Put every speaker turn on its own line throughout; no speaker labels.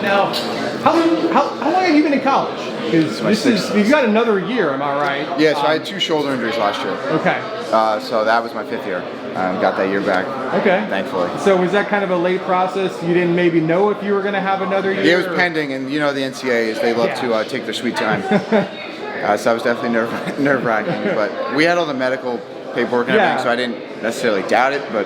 Now, how long have you been in college? Because you've got another year, am I right?
Yeah, so I had 2 shoulder injuries last year.
Okay.
So that was my 5th year. Got that year back.
Okay.
Thankfully.
So was that kind of a late process? You didn't maybe know if you were going to have another year?
Yeah, it was pending, and you know the NCAAs, they love to take their sweet time. So I was definitely nerve-wracking, but we had all the medical paperwork and everything, so I didn't necessarily doubt it, but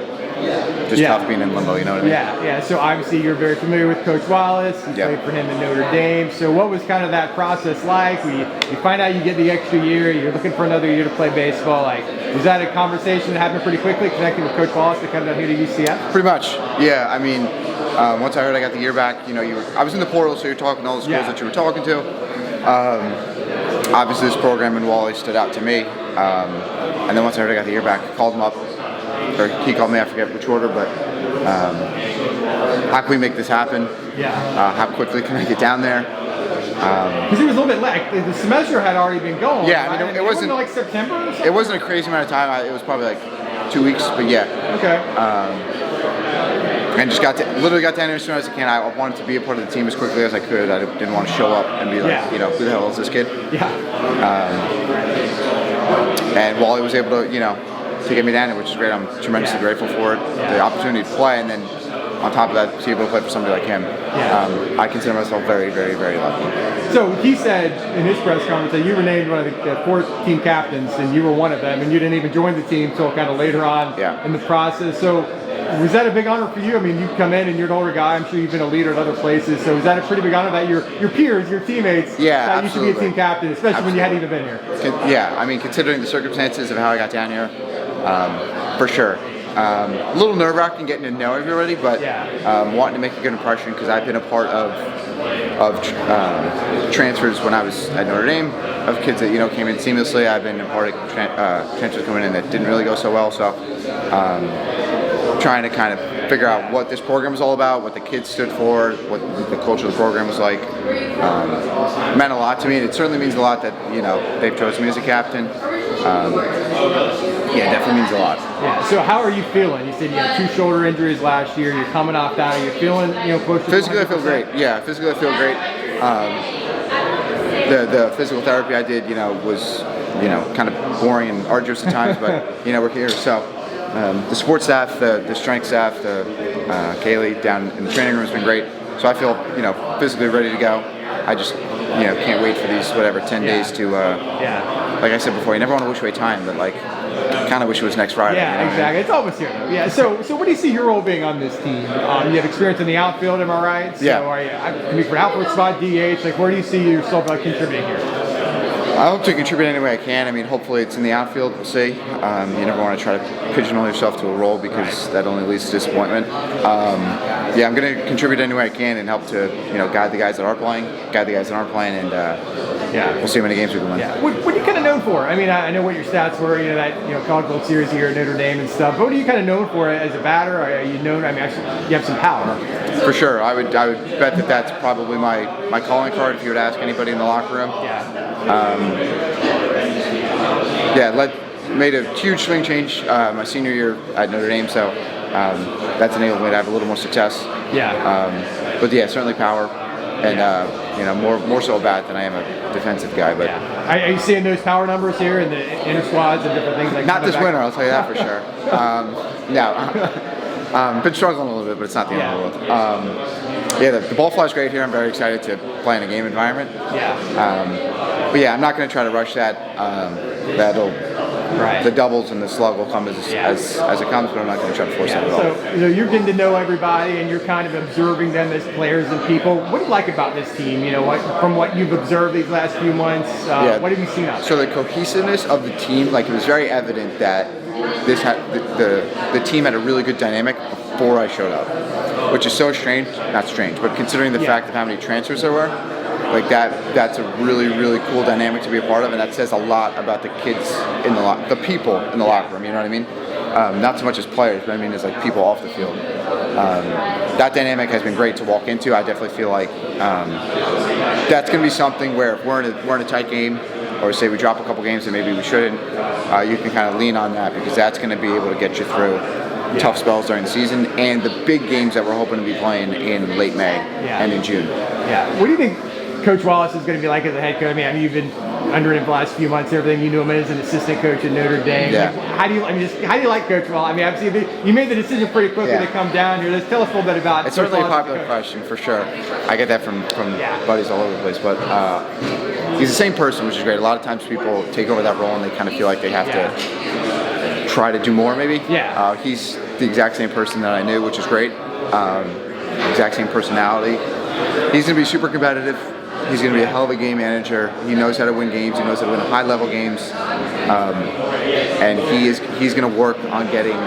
just tough being in limbo, you know what I mean?
Yeah. So obviously you're very familiar with Coach Wallace. You played for him in Notre Dame. So what was kind of that process like? You find out you get the extra year, you're looking for another year to play baseball. Like, was that a conversation that happened pretty quickly, connecting with Coach Wallace to come down here to UCF?
Pretty much, yeah. I mean, once I heard I got the year back, you know, I was in the portal, so you're talking to all the schools that you were talking to. Obviously, this program in Wally stood out to me. And then once I heard I got the year back, I called him up, or he called me, I forget which order, but how can we make this happen? How quickly can I get down there?
Because it was a little bit late. The semester had already been going.
Yeah, I mean, it wasn't
like September or something?
It wasn't a crazy amount of time. It was probably like 2 weeks, but yeah.
Okay.
And just literally got down here as soon as I can. I wanted to be a part of the team as quickly as I could. I didn't want to show up and be like, you know, who the hell is this kid?
Yeah.
And Wally was able to, you know, to get me down here, which is great. I'm tremendously grateful for it. The opportunity to play, and then on top of that, to be able to play for somebody like him. I consider myself very, very, very lucky.
So he said in his press conference that you were named one of the 4 team captains, and you were one of them, and you didn't even join the team until kind of later on in the process. So was that a big honor for you? I mean, you come in and you're an older guy. I'm sure you've been a leader at other places. So is that a pretty big honor that your peers, your teammates, that you should be a team captain, especially when you hadn't even been here?
Yeah, I mean, considering the circumstances of how I got down here, for sure. A little nerve-wracking getting to know everybody, but wanting to make a good impression, because I've been a part of transfers when I was at Notre Dame, of kids that, you know, came in seamlessly. I've been a part of transfers coming in that didn't really go so well, so trying to kind of figure out what this program was all about, what the kids stood for, what the culture of the program was like. Meant a lot to me, and it certainly means a lot that, you know, they've chosen me as a captain. Yeah, it definitely means a lot.
Yeah. So how are you feeling? You said you had 2 shoulder injuries last year. You're coming off that. Are you feeling, you know, close to
physically? 100%? I feel great. Yeah, physically I feel great. The physical therapy I did, you know, was, you know, kind of boring and arduous at times, but you know, we're here. So the sports staff, the strength staff, Kaylee down in the training room has been great. So I feel, you know, physically ready to go. I just, you know, can't wait for these 10 days to. Like I said before, you never want to wish away time, but like, kind of wish it was next Friday.
Yeah, you know exactly. I mean? It's almost here though. Yeah. So what do you see your role being on this team? You have experience in the outfield, am I right? So are you? I mean, for outfield spot, DH. Like, where do you see yourself contributing here?
I hope to contribute any way I can. I mean, hopefully it's in the outfield. We'll see. You never want to try to pigeonhole yourself to a role, because that only leads to disappointment. Yeah, I'm going to contribute any way I can and help to, you know, guide the guys that are playing, and we'll see how many games we can win.
Yeah. What are you kind of known for? I mean, I know what your stats were. You know, that, you know, College World Series here at Notre Dame and stuff. But what are you kind of known for as a batter? Are you known? I mean, actually, you have some power.
For sure. I would bet that that's probably my calling card if you were to ask anybody in the locker room. Made a huge swing change my senior year at Notre Dame, so that's enabled me to have a little more success. But yeah, certainly power, and you know, more so a bat than I am a defensive guy. But
are you seeing those power numbers here in the inner squads and different things like that?
Not this winter, I'll tell you that for sure. No, been struggling a little bit, but it's not the end of the world. The ball fly's great here. I'm very excited to play in a game environment. But yeah, I'm not going to try to rush that. The doubles and the slug will come as it comes, but I'm not going to try to force it at all.
So, you know, you're getting to know everybody, and you're kind of observing them as players and people. What do you like about this team? You know, from what you've observed these last few months, what have you seen out there?
So the cohesiveness of the team, like, it was very evident that the team had a really good dynamic before I showed up, which is so strange. Not strange, but considering the fact of how many transfers there were, like that's a really, really cool dynamic to be a part of, and that says a lot about the kids in the people in the locker room. You know what I mean? Not so much as players, but I mean as like people off the field. That dynamic has been great to walk into. I definitely feel like that's going to be something where if we're in a tight game, or say we drop a couple games that maybe we shouldn't, you can kind of lean on that, because that's going to be able to get you through. tough spells during the season, and the big games that we're hoping to be playing in late May and in June.
Yeah. What do you think Coach Wallace is going to be like as a head coach? I mean, you've been under him the last few months, everything. You knew him as an assistant coach at Notre Dame.
Yeah.
Like, how do you like Coach Wallace? I mean, obviously you made the decision pretty quickly to come down here. Let's tell us a little bit about.
It's certainly a popular question for sure. I get that from buddies all over the place, but he's the same person, which is great. A lot of times people take over that role and they kind of feel like they have to try to do more, maybe.
Yeah.
He's the exact same person that I knew, which is great. Exact same personality. He's going to be super competitive. He's going to be a hell of a game manager. He knows how to win games. He knows how to win high-level games, and he's going to work on getting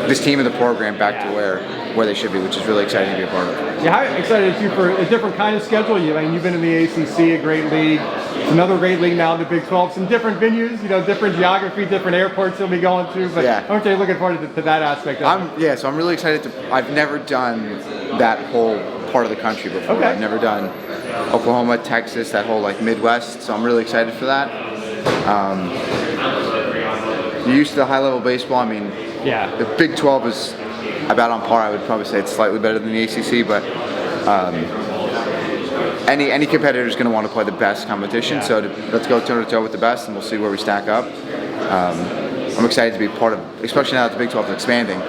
this team and the program back to where they should be, which is really exciting to be a part of.
Yeah, how excited are you for a different kind of schedule? You've been in the ACC, a great league. It's another great league now in the Big 12. Some different venues, different geography, different airports you'll be going to. But aren't you looking forward to that aspect of it?
So I'm really excited I've never done that whole part of the country before.
Okay.
I've never done Oklahoma, Texas, that whole Midwest. So I'm really excited for that. You're used to the high-level baseball. I mean, the Big 12 is about on par. I would probably say it's slightly better than the ACC, but any competitor is going to want to play the best competition. So let's go toe-to-toe with the best, and we'll see where we stack up. I'm excited to be part of, especially now that the Big 12 is expanding.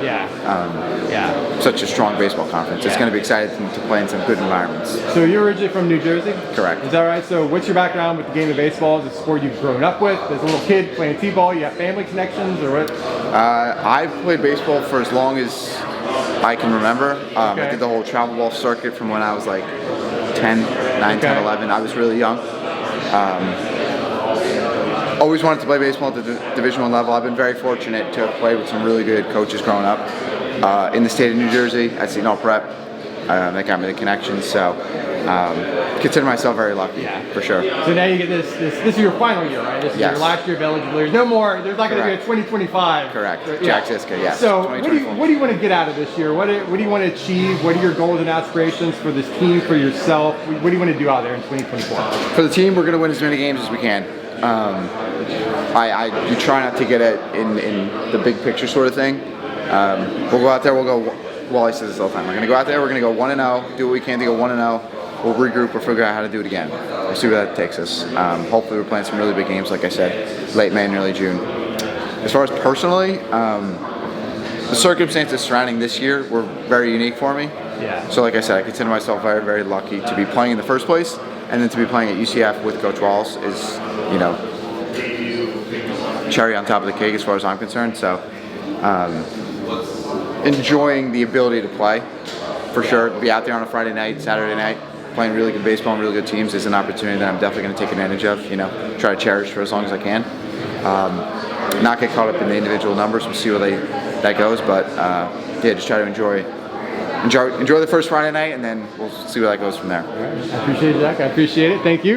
Such a strong baseball conference. It's going to be exciting to play in some good environments.
So you're originally from New Jersey?
Correct.
Is that right? So what's your background with the game of baseball? Is it a sport you've grown up with? As a little kid playing t-ball, you have family connections, or what?
I've played baseball for as long as I can remember. I did the whole travel ball circuit from when I was 10, 9, 10, 11. I was really young. Always wanted to play baseball at the Division I level. I've been very fortunate to have played with some really good coaches growing up in the state of New Jersey at St. Prep. That got me the connections. So consider myself very lucky, for sure.
So now you get this is your final year, right? This is your last year of eligibility. No more. There's not going to be a 2025.
Correct. Jack Zyska, yes.
So what do you want to get out of this year? What do you want to achieve? What are your goals and aspirations for this team, for yourself? What do you want to do out there in 2024?
For the team, we're going to win as many games as we can. You try not to get it in the big picture sort of thing. We'll go out there. Wally says this all the time. We're going to go out there. We're going to go 1-0. Do what we can to go 1-0. We'll regroup. We'll figure out how to do it again. We'll see where that takes us. Hopefully, we're playing some really big games, like I said, late May and early June. As far as personally, the circumstances surrounding this year were very unique for me. So, like I said, I consider myself very, very lucky to be playing in the first place, and then to be playing at UCF with Coach Wallace is, cherry on top of the cake as far as I'm concerned. So enjoying the ability to play, for sure. Be out there on a Friday night, Saturday night, playing really good baseball and really good teams is an opportunity that I'm definitely going to take advantage of, try to cherish for as long as I can. Not get caught up in the individual numbers. We'll see where that goes, but just try to enjoy the first Friday night, and then we'll see where that goes from there.
I appreciate it, Zach. I appreciate it. Thank you.